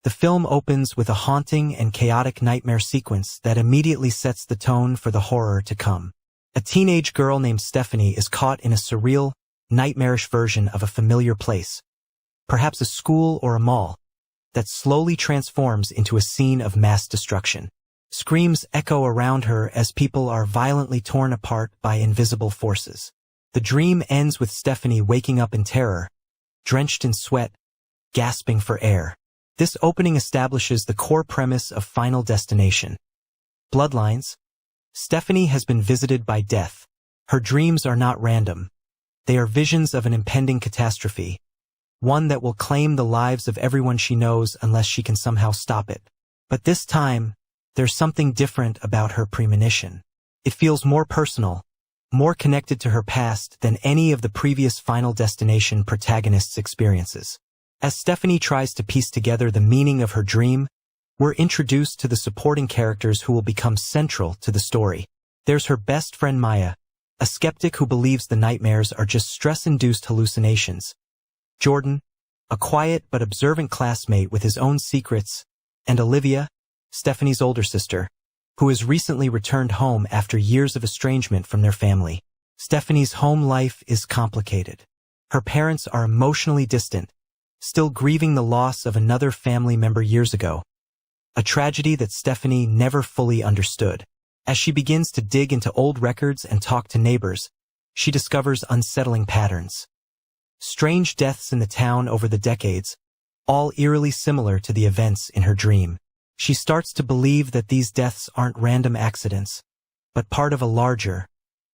The film opens with a haunting and chaotic nightmare sequence that immediately sets the tone for the horror to come. A teenage girl named Stephanie is caught in a surreal, nightmarish version of a familiar place, perhaps a school or a mall, that slowly transforms into a scene of mass destruction. Screams echo around her as people are violently torn apart by invisible forces. The dream ends with Stephanie waking up in terror, drenched in sweat, gasping for air. This opening establishes the core premise of Final Destination. Bloodlines. Stephanie has been visited by death. Her dreams are not random. They are visions of an impending catastrophe, one that will claim the lives of everyone she knows unless she can somehow stop it. But this time, there's something different about her premonition. It feels more personal, more connected to her past than any of the previous Final Destination protagonists' experiences. As Stephanie tries to piece together the meaning of her dream, we're introduced to the supporting characters who will become central to the story. There's her best friend Maya, a skeptic who believes the nightmares are just stress-induced hallucinations. Jordan, a quiet but observant classmate with his own secrets, and Olivia, Stephanie's older sister, who has recently returned home after years of estrangement from their family. Stephanie's home life is complicated. Her parents are emotionally distant, still grieving the loss of another family member years ago, a tragedy that Stephanie never fully understood. As she begins to dig into old records and talk to neighbors, she discovers unsettling patterns. Strange deaths in the town over the decades, all eerily similar to the events in her dream. She starts to believe that these deaths aren't random accidents, but part of a larger,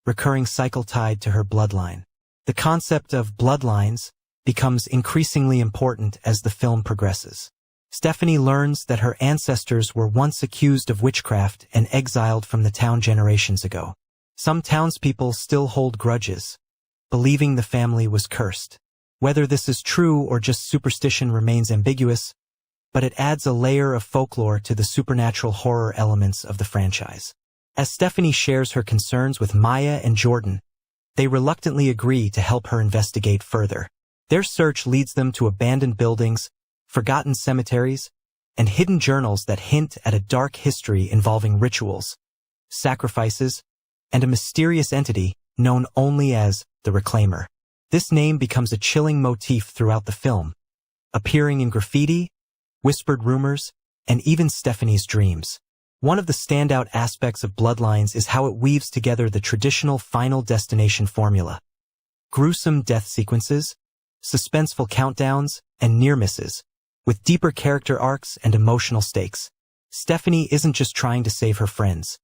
recurring cycle tied to her bloodline. The concept of bloodlines becomes increasingly important as the film progresses. Stephanie learns that her ancestors were once accused of witchcraft and exiled from the town generations ago. Some townspeople still hold grudges, believing the family was cursed. Whether this is true or just superstition remains ambiguous, but it adds a layer of folklore to the supernatural horror elements of the franchise. As Stephanie shares her concerns with Maya and Jordan, they reluctantly agree to help her investigate further. Their search leads them to abandoned buildings, forgotten cemeteries, and hidden journals that hint at a dark history involving rituals, sacrifices, and a mysterious entity known only as the Reclaimer. This name becomes a chilling motif throughout the film, appearing in graffiti, whispered rumors, and even Stephanie's dreams. One of the standout aspects of Bloodlines is how it weaves together the traditional Final Destination formula. Gruesome death sequences, suspenseful countdowns, and near misses, with deeper character arcs and emotional stakes. Stephanie isn't just trying to save her friends.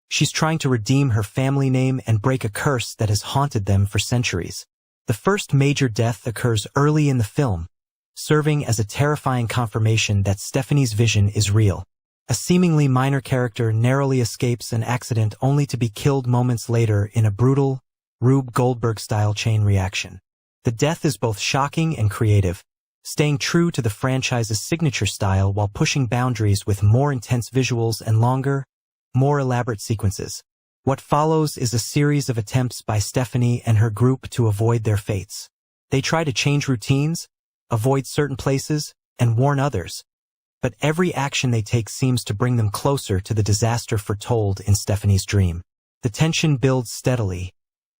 She's trying to redeem her family name and break a curse that has haunted them for centuries. The first major death occurs early in the film, serving as a terrifying confirmation that Stephanie's vision is real. A seemingly minor character narrowly escapes an accident only to be killed moments later in a brutal, Rube Goldberg-style chain reaction. The death is both shocking and creative, staying true to the franchise's signature style while pushing boundaries with more intense visuals and longer, more elaborate sequences. What follows is a series of attempts by Stephanie and her group to avoid their fates. They try to change routines, avoid certain places, and warn others, but every action they take seems to bring them closer to the disaster foretold in Stephanie's dream. The tension builds steadily,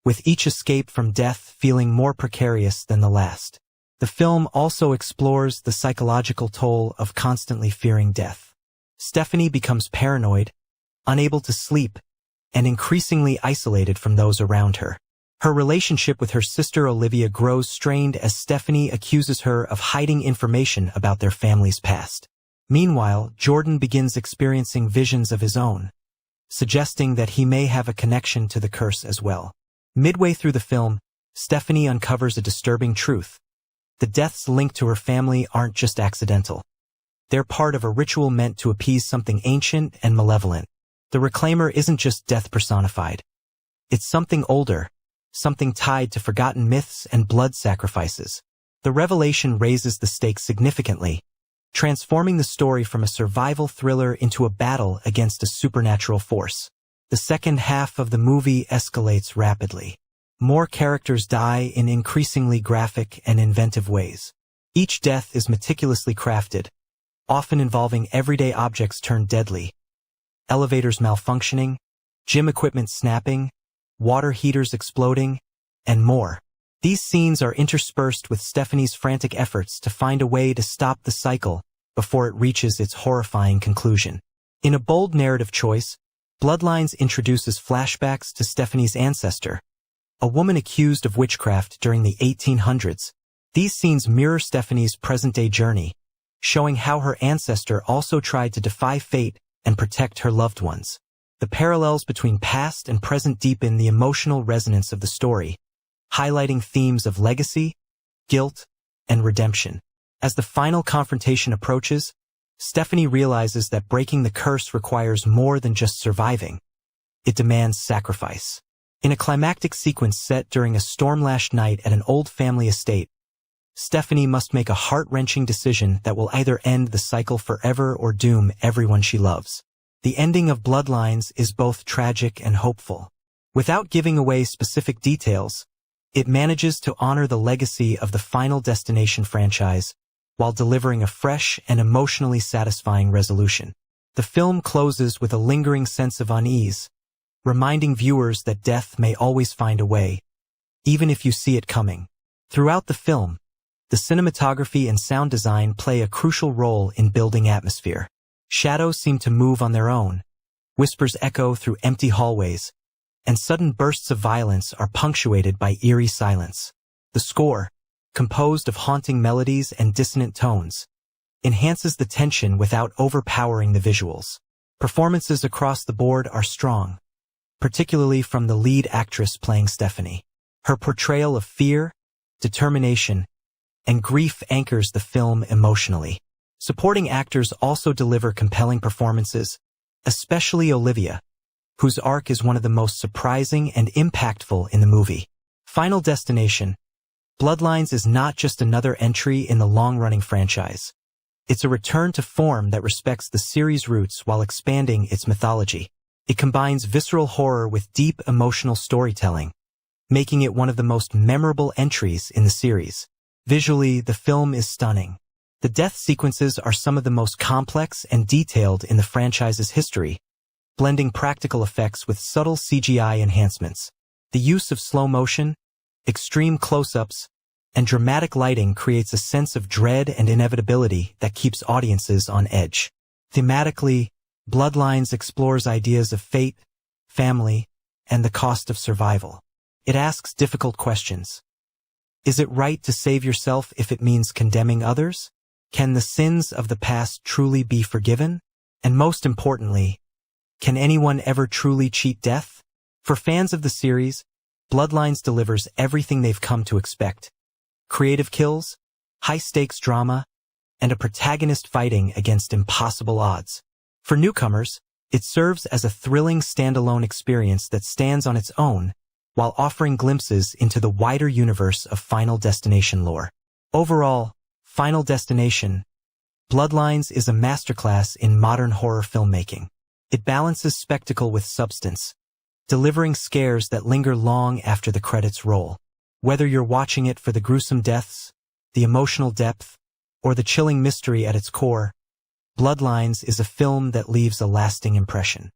with each escape from death feeling more precarious than the last. The film also explores the psychological toll of constantly fearing death. Stephanie becomes paranoid, unable to sleep, and increasingly isolated from those around her. Her relationship with her sister Olivia grows strained as Stephanie accuses her of hiding information about their family's past. Meanwhile, Jordan begins experiencing visions of his own, suggesting that he may have a connection to the curse as well. Midway through the film, Stephanie uncovers a disturbing truth. The deaths linked to her family aren't just accidental. They're part of a ritual meant to appease something ancient and malevolent. The Reclaimer isn't just death personified. It's something older, something tied to forgotten myths and blood sacrifices. The revelation raises the stakes significantly, transforming the story from a survival thriller into a battle against a supernatural force. The second half of the movie escalates rapidly. More characters die in increasingly graphic and inventive ways. Each death is meticulously crafted, often involving everyday objects turned deadly. Elevators malfunctioning, gym equipment snapping, water heaters exploding, and more. These scenes are interspersed with Stephanie's frantic efforts to find a way to stop the cycle before it reaches its horrifying conclusion. In a bold narrative choice, Bloodlines introduces flashbacks to Stephanie's ancestor, a woman accused of witchcraft during the 1800s. These scenes mirror Stephanie's present-day journey, showing how her ancestor also tried to defy fate and protect her loved ones. The parallels between past and present deepen the emotional resonance of the story, highlighting themes of legacy, guilt, and redemption. As the final confrontation approaches, Stephanie realizes that breaking the curse requires more than just surviving. It demands sacrifice. In a climactic sequence set during a storm-lashed night at an old family estate, Stephanie must make a heart-wrenching decision that will either end the cycle forever or doom everyone she loves. The ending of Bloodlines is both tragic and hopeful. Without giving away specific details, it manages to honor the legacy of the Final Destination franchise while delivering a fresh and emotionally satisfying resolution. The film closes with a lingering sense of unease, reminding viewers that death may always find a way, even if you see it coming. Throughout the film, the cinematography and sound design play a crucial role in building atmosphere. Shadows seem to move on their own, whispers echo through empty hallways, and sudden bursts of violence are punctuated by eerie silence. The score, composed of haunting melodies and dissonant tones, enhances the tension without overpowering the visuals. Performances across the board are strong, particularly from the lead actress playing Stephanie. Her portrayal of fear, determination, and grief anchors the film emotionally. Supporting actors also deliver compelling performances, especially Olivia, whose arc is one of the most surprising and impactful in the movie. Final Destination: Bloodlines is not just another entry in the long-running franchise. It's a return to form that respects the series' roots while expanding its mythology. It combines visceral horror with deep emotional storytelling, making it one of the most memorable entries in the series. Visually, the film is stunning. The death sequences are some of the most complex and detailed in the franchise's history, blending practical effects with subtle CGI enhancements. The use of slow motion, extreme close-ups, and dramatic lighting creates a sense of dread and inevitability that keeps audiences on edge. Thematically, Bloodlines explores ideas of fate, family, and the cost of survival. It asks difficult questions. Is it right to save yourself if it means condemning others? Can the sins of the past truly be forgiven? And most importantly, can anyone ever truly cheat death? For fans of the series, Bloodlines delivers everything they've come to expect. Creative kills, high-stakes drama, and a protagonist fighting against impossible odds. For newcomers, it serves as a thrilling standalone experience that stands on its own while offering glimpses into the wider universe of Final Destination lore. Overall, Final Destination: Bloodlines is a masterclass in modern horror filmmaking. It balances spectacle with substance, delivering scares that linger long after the credits roll. Whether you're watching it for the gruesome deaths, the emotional depth, or the chilling mystery at its core, Bloodlines is a film that leaves a lasting impression.